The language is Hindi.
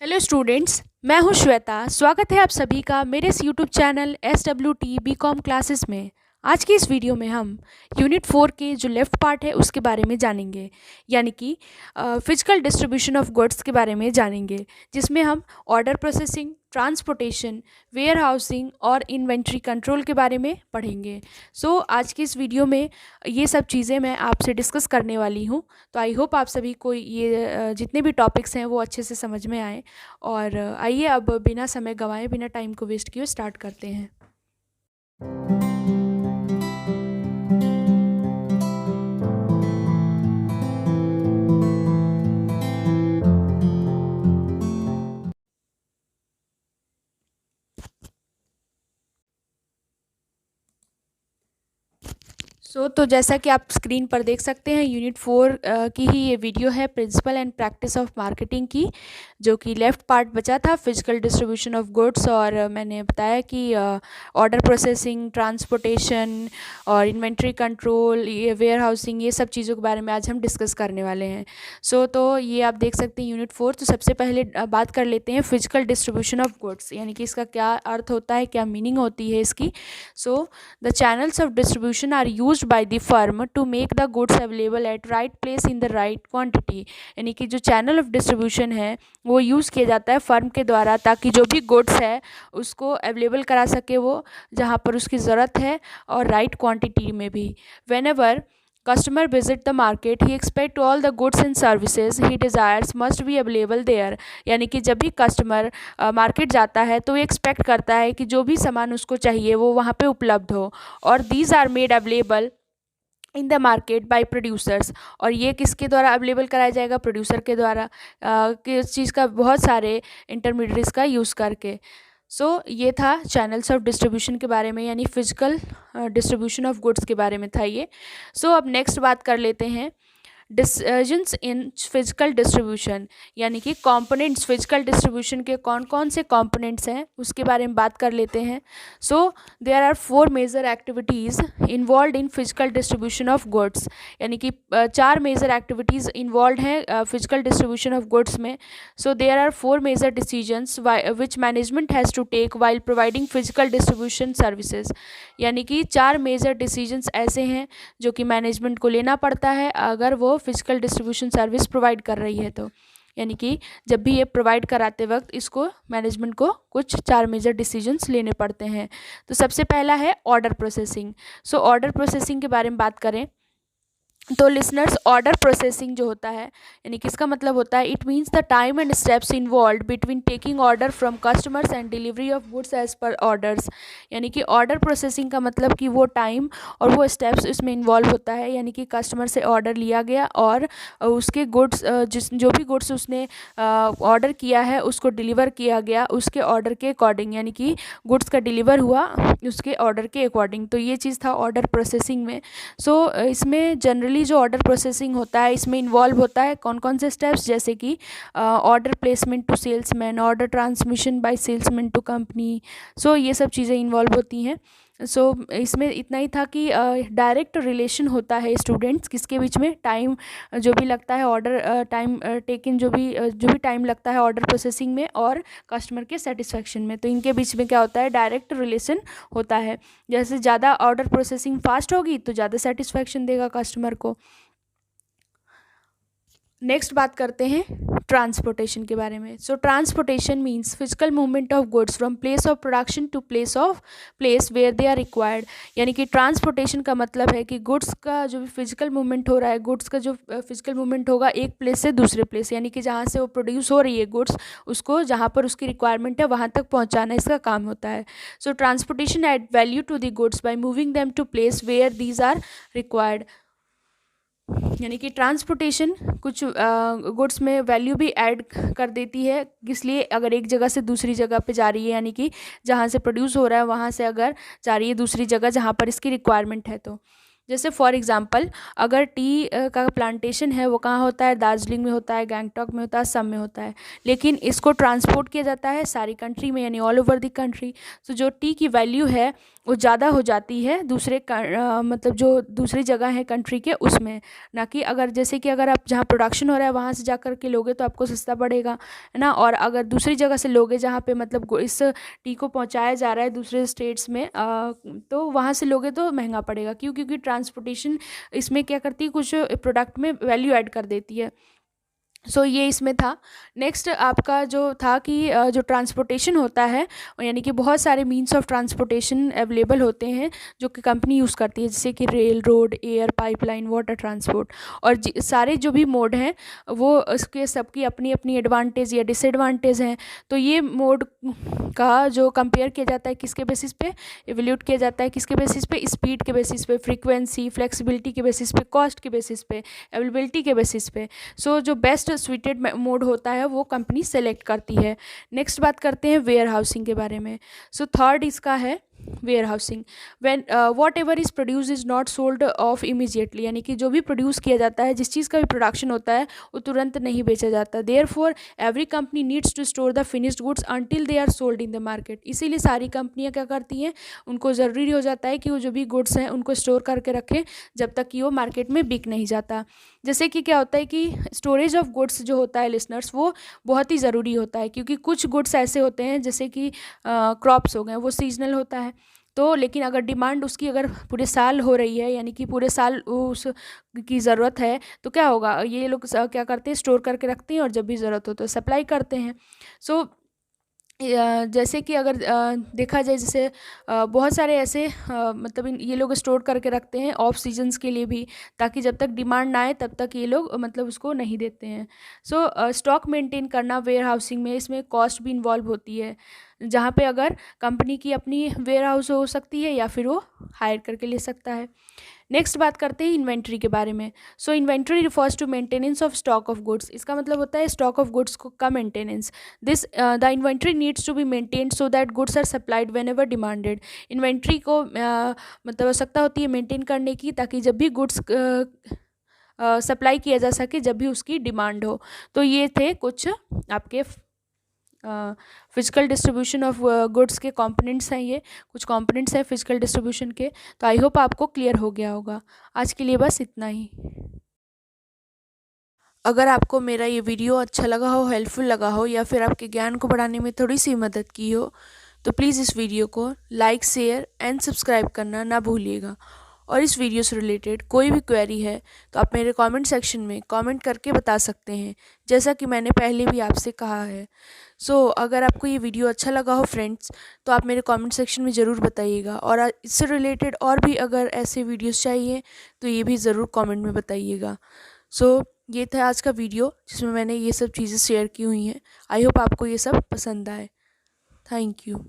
हेलो स्टूडेंट्स, मैं हूं श्वेता। स्वागत है आप सभी का मेरे इस YouTube channel SWT BCom classes में। आज की इस वीडियो में हम यूनिट 4 के जो लेफ्ट पार्ट है उसके बारे में जानेंगे, यानी कि फिजिकल डिस्ट्रीब्यूशन ऑफ गुड्स के बारे में जानेंगे, जिसमें हम order processing, transportation, warehousing और इन्वेंट्री कंट्रोल के बारे में पढ़ेंगे। आज की इस वीडियो में ये सब चीज़ें मैं आपसे डिस्कस करने वाली हूँ। तो आई होप आप सभी को ये जितने भी टॉपिक्स हैं वो अच्छे से समझ में आए। और आइए अब बिना समय गंवाए, बिना टाइम को वेस्ट किए स्टार्ट करते हैं। तो जैसा कि आप स्क्रीन पर देख सकते हैं, यूनिट 4 की ही ये वीडियो है, principle and practice of marketing की, जो कि लेफ़्ट पार्ट बचा था, फिजिकल डिस्ट्रीब्यूशन ऑफ गुड्स। और मैंने बताया कि ऑर्डर प्रोसेसिंग, ट्रांसपोर्टेशन और इन्वेंट्री कंट्रोल, ये वेयर हाउसिंग, ये सब चीज़ों के बारे में आज हम डिस्कस करने वाले हैं। तो ये आप देख सकते हैं यूनिट 4। तो सबसे पहले बात कर लेते हैं फिजिकल डिस्ट्रीब्यूशन ऑफ गुड्स, यानी कि इसका क्या अर्थ होता है, क्या मीनिंग होती है इसकी। The channels of distribution are used by the firm to make the goods available at right place in the right quantity। यानी कि जो चैनल ऑफ डिस्ट्रीब्यूशन है वो यूज़ किया जाता है फर्म के द्वारा, ताकि जो भी गुड्स है उसको अवेलेबल करा सके वो जहाँ पर उसकी ज़रूरत है, और राइट क्वांटिटी में भी। Whenever customer visit the market, he expect all the goods and services he desires must be available there। यानी कि जब भी कस्टमर मार्केट जाता है तो एक्सपेक्ट करता है कि जो भी सामान उसको चाहिए वो वहाँ पे उपलब्ध हो, और these are made available in the market by producers. और ये किसके द्वारा अवेलेबल कराया जाएगा? प्रोड्यूसर के द्वारा, कि उस चीज़ का बहुत सारे इंटरमीडिएट्स का यूज़ करके। ये था चैनल्स ऑफ डिस्ट्रीब्यूशन के बारे में, यानी फिजिकल डिस्ट्रीब्यूशन ऑफ गुड्स के बारे में था ये। अब नेक्स्ट बात कर लेते हैं डिसीजंस इन फिजिकल डिस्ट्रीब्यूशन, यानी कि कंपोनेंट्स, फिजिकल डिस्ट्रीब्यूशन के कौन कौन से कंपोनेंट्स हैं उसके बारे में बात कर लेते हैं। There are 4 major activities involve in physical distribution of goods. यानी कि 4 मेजर एक्टिविटीज़ इन्वॉल्व हैं फिजिकल डिस्ट्रीब्यूशन ऑफ गुड्स में। There are 4 major decisions which management has to take while providing physical distribution services. यानी कि 4 मेजर डिसीजंस ऐसे हैं जो कि मैनेजमेंट को लेना पड़ता है अगर वो फिजिकल डिस्ट्रीब्यूशन सर्विस प्रोवाइड कर रही है तो। यानी कि जब भी ये प्रोवाइड कराते वक्त इसको मैनेजमेंट को कुछ 4 मेजर डिसीजंस लेने पड़ते हैं। तो सबसे पहला है ऑर्डर प्रोसेसिंग। ऑर्डर प्रोसेसिंग के बारे में बात करें तो लिसनर्स, ऑर्डर प्रोसेसिंग जो होता है, यानी कि इसका मतलब होता है it means the time and steps involve between taking order from customers and delivery of goods as per orders. यानी कि ऑर्डर प्रोसेसिंग का मतलब कि वो टाइम और वो स्टेप्स इसमें इन्वॉल्व होता है, यानी कि कस्टमर से ऑर्डर लिया गया और उसके गुड्स, जो भी गुड्स उसने ऑर्डर किया है उसको डिलीवर किया गया उसके ऑर्डर के अकॉर्डिंग, यानी कि गुड्स का डिलीवर हुआ उसके ऑर्डर के अकॉर्डिंग। तो ये चीज़ था ऑर्डर प्रोसेसिंग में। इसमें जनरली जो ऑर्डर प्रोसेसिंग होता है इसमें इन्वॉल्व होता है कौन कौन से स्टेप्स, जैसे कि order placement to salesman, order transmission by salesman to company. ये सब चीज़ें इन्वॉल्व होती हैं। इसमें इतना ही था कि डायरेक्ट रिलेशन होता है स्टूडेंट्स किसके बीच में, टाइम जो भी लगता है ऑर्डर टाइम टेकन, जो भी टाइम लगता है ऑर्डर प्रोसेसिंग में और कस्टमर के सेटिस्फेक्शन में, तो इनके बीच में क्या होता है, डायरेक्ट रिलेशन होता है। जैसे ज़्यादा ऑर्डर प्रोसेसिंग फास्ट होगी तो ज़्यादा सेटिस्फेक्शन देगा कस्टमर को। नेक्स्ट बात करते हैं ट्रांसपोर्टेशन के बारे में। Transportation means physical movement of goods from place of production to place where they are required. यानी कि ट्रांसपोर्टेशन का मतलब है कि गुड्स का जो भी फिजिकल मूवमेंट हो रहा है, गुड्स का जो फिजिकल मूवमेंट होगा एक प्लेस से दूसरे प्लेस, यानी कि जहाँ से वो प्रोड्यूस हो रही है गुड्स उसको जहाँ पर उसकी रिक्वायरमेंट है वहाँ तक पहुँचाना इसका काम होता है। Transportation add value to the goods by moving them to place where these are required. यानी कि ट्रांसपोर्टेशन कुछ गुड्स में वैल्यू भी ऐड कर देती है, इसलिए अगर एक जगह से दूसरी जगह पे जा रही है, यानी कि जहाँ से प्रोड्यूस हो रहा है वहाँ से अगर जा रही है दूसरी जगह जहाँ पर इसकी रिक्वायरमेंट है तो। जैसे फॉर एग्ज़ाम्पल अगर टी का प्लांटेशन है वो कहाँ होता है, दार्जिलिंग में होता है, गैंगटॉक में होता है, असम में होता है, लेकिन इसको ट्रांसपोर्ट किया जाता है सारी कंट्री में, यानी ऑल ओवर द कंट्री। तो जो टी की वैल्यू है वो ज़्यादा हो जाती है मतलब जो दूसरी जगह है कंट्री के उसमें, ना कि अगर जैसे कि अगर आप जहाँ प्रोडक्शन हो रहा है वहाँ से जा कर के लोगे तो आपको सस्ता पड़ेगा, है ना। और अगर दूसरी जगह से लोगे जहाँ पे मतलब इस टी को पहुँचाया जा रहा है दूसरे स्टेट्स में, तो वहाँ से लोगे तो महंगा पड़ेगा। क्यों? क्योंकि ट्रांसपोर्टेशन इसमें क्या करती है, कुछ प्रोडक्ट में वैल्यू ऐड कर देती है। सो ये इसमें था। नेक्स्ट आपका जो था कि जो ट्रांसपोर्टेशन होता है, यानी कि बहुत सारे मीन्स ऑफ ट्रांसपोर्टेशन अवेलेबल होते हैं जो कि कंपनी यूज़ करती है, जैसे कि rail, road, air, pipeline, water transport. और सारे जो भी मोड हैं वो उसके सबकी अपनी अपनी एडवांटेज या डिसएडवांटेज हैं। तो ये मोड का जो कंपेयर किया जाता है किसके बेसिस पे, एवल्यूट किया जाता है किसके बेसिस पे, स्पीड के बेसिस पे, फ्रीक्वेंसी, फ्लेक्सिबिलिटी के बेसिस पे, कॉस्ट के बेसिस पे, अवेलेबिलिटी के बेसिस पे। सो जो बेस्ट स्वीटेड मोड होता है वो कंपनी सेलेक्ट करती है। नेक्स्ट बात करते हैं वेयर हाउसिंग के बारे में। सो थर्ड इसका है warehousing. When whatever is produce is not sold off immediately, यानी कि जो भी प्रोड्यूस किया जाता है, जिस चीज़ का भी प्रोडक्शन होता है वो तुरंत नहीं बेचा जाता। Therefore every company needs to store the finished goods until they are sold in the market. इसीलिए सारी कंपनियां क्या करती हैं, उनको ज़रूरी हो जाता है कि वो जो भी गुड्स हैं उनको स्टोर करके रखें जब तक कि वो मार्केट में बिक नहीं जाता। जैसे कि क्या होता है कि स्टोरेज ऑफ गुड्स जो होता है लिसनर्स, वो बहुत ही ज़रूरी होता है, क्योंकि कुछ गुड्स ऐसे होते हैं जैसे कि क्रॉप्स हो गए, वो सीजनल होता है। तो लेकिन अगर डिमांड उसकी अगर पूरे साल हो रही है, यानी कि पूरे साल उस की ज़रूरत है, तो क्या होगा, ये लोग क्या करते हैं, स्टोर करके रखते हैं और जब भी ज़रूरत हो तो सप्लाई करते हैं। सो जैसे कि अगर देखा जाए, जैसे बहुत सारे ऐसे मतलब ये लोग स्टोर करके रखते हैं ऑफ सीजन्स के लिए भी, ताकि जब तक डिमांड ना आए तब तक ये लोग मतलब उसको नहीं देते हैं। सो स्टॉक मेंटेन करना वेयर हाउसिंग में, इसमें कॉस्ट भी इन्वॉल्व होती है, जहाँ पे अगर कंपनी की अपनी वेयर हाउस हो सकती है या फिर वो हायर करके ले सकता है। नेक्स्ट बात करते हैं इन्वेंट्री के बारे में। So inventory refers to maintenance of stock of goods. इसका मतलब होता है स्टॉक ऑफ गुड्स का maintenance. This the inventory needs to be maintained so that goods are supplied whenever demanded. Inventory को मतलब आवश्यकता होती है मेंटेन करने की, ताकि जब भी गुड्स सप्लाई किया जा सके जब भी उसकी डिमांड हो। तो ये थे कुछ आपके फिजिकल डिस्ट्रीब्यूशन ऑफ गुड्स के कंपोनेंट्स हैं, ये कुछ कंपोनेंट्स हैं फिजिकल डिस्ट्रीब्यूशन के। तो आई होप आपको क्लियर हो गया होगा। आज के लिए बस इतना ही। अगर आपको मेरा ये वीडियो अच्छा लगा हो, हेल्पफुल लगा हो, या फिर आपके ज्ञान को बढ़ाने में थोड़ी सी मदद की हो, तो प्लीज़ इस वीडियो को लाइक, शेयर एंड सब्सक्राइब करना ना भूलिएगा। और इस वीडियो से रिलेटेड कोई भी क्वेरी है तो आप मेरे कमेंट सेक्शन में कमेंट करके बता सकते हैं, जैसा कि मैंने पहले भी आपसे कहा है। अगर आपको ये वीडियो अच्छा लगा हो फ्रेंड्स, तो आप मेरे कमेंट सेक्शन में ज़रूर बताइएगा। और इससे रिलेटेड और भी अगर ऐसे वीडियोस चाहिए तो ये भी ज़रूर कमेंट में बताइएगा। ये था आज का वीडियो जिसमें मैंने ये सब चीज़ें शेयर की हुई हैं। आई होप आपको ये सब पसंद आए। Thank you.